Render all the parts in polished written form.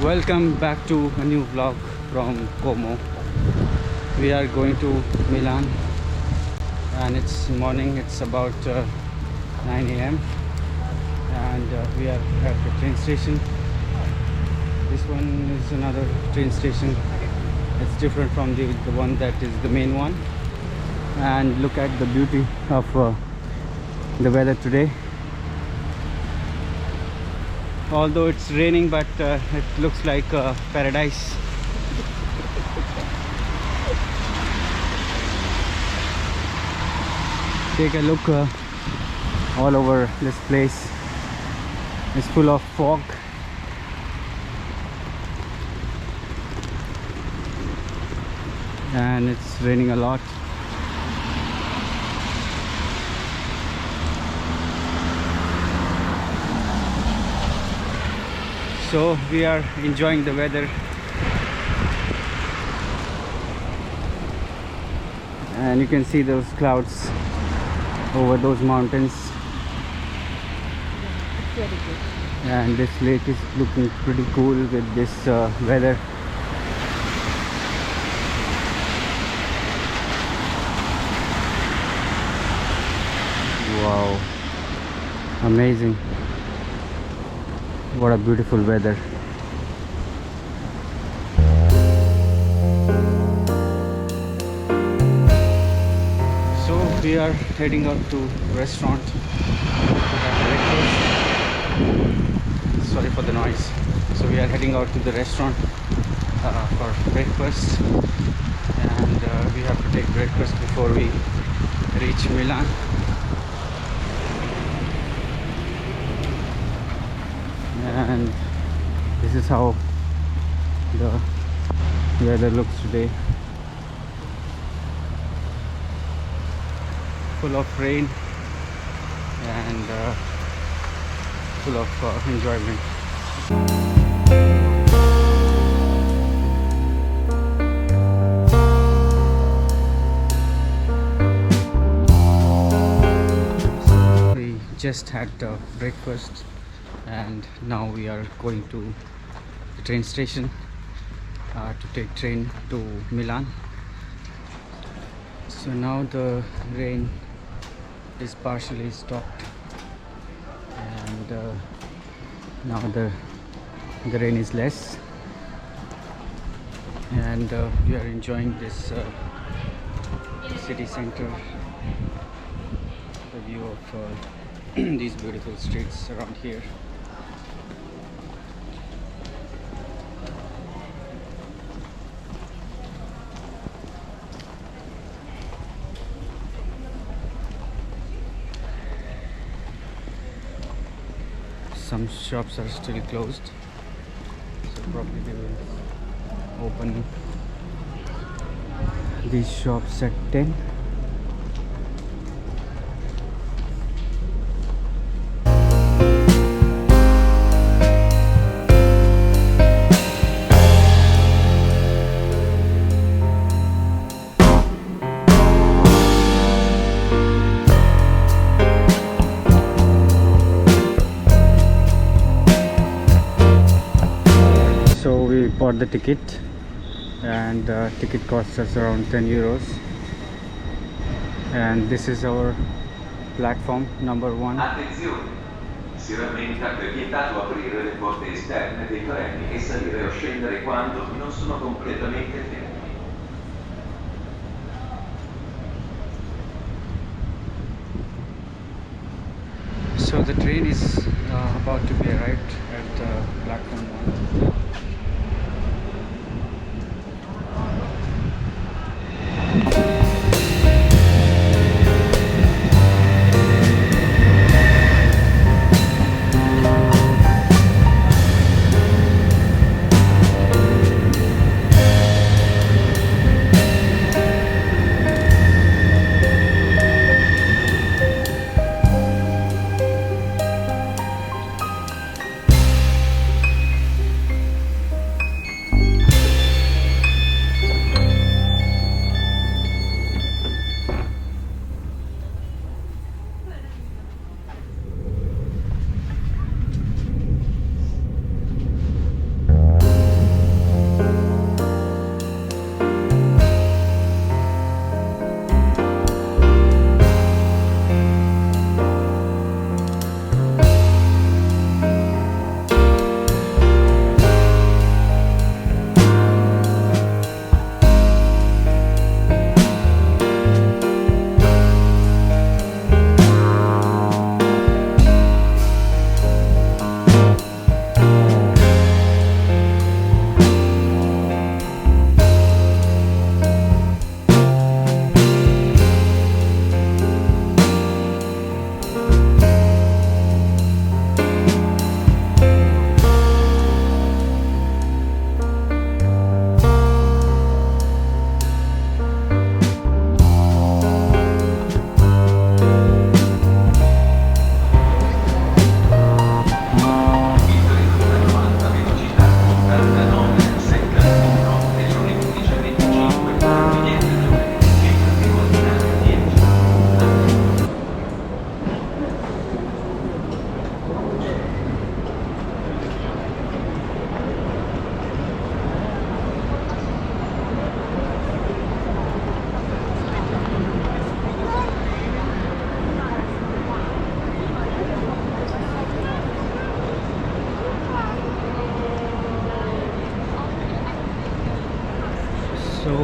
Welcome back to a new vlog from Como. We are going to Milan and it's morning, it's about 9 a.m. and we are at the train station. This one is another train station. It's different from the one that is the main one. And look at the beauty of the weather today. Although it's raining, but it looks like paradise. Take a look all over this place. It's full of fog. And it's raining a lot. So we are enjoying the weather, and you can see those clouds over those mountains, and this lake is looking pretty cool with this weather. Wow, amazing. What a beautiful weather. So we are heading out to restaurant to have breakfast. Sorry for the noise. So we are heading out to the restaurant for breakfast, and we have to take breakfast before we reach Milan. And this is how the weather looks today. Full of rain and full of enjoyment. We just had breakfast, and now we are going to the train station to take train to Milan. So now the rain is partially stopped, and now the rain is less, and we are enjoying this city center, the view of these beautiful streets around here. Some shops are still closed, so probably they will open these shops at 10. So we bought the ticket, and ticket costs us around 10 euros, and this is our platform number 1. Attenzione! Si rammenta che è vietato aprire le porte esterne dei treni e salire o scendere quando non sono completamente fermi. So the train is about to be arrived at platform 1.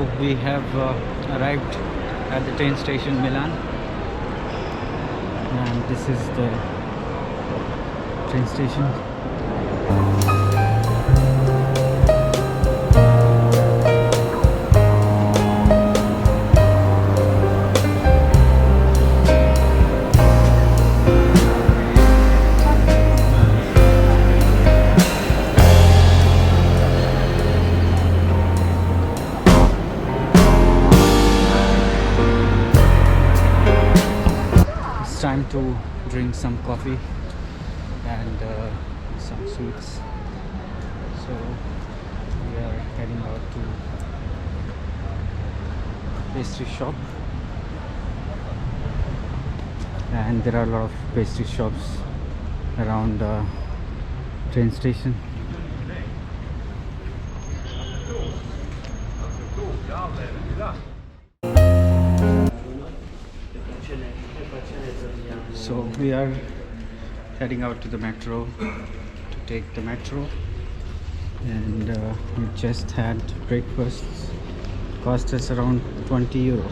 So we have arrived at the train station Milan, and this is the train station. It's time to drink some coffee and some sweets. So we are heading out to pastry shop, and there are a lot of pastry shops around the train station. So we are heading out to the metro to take the metro, and we just had breakfast. Cost us around €20.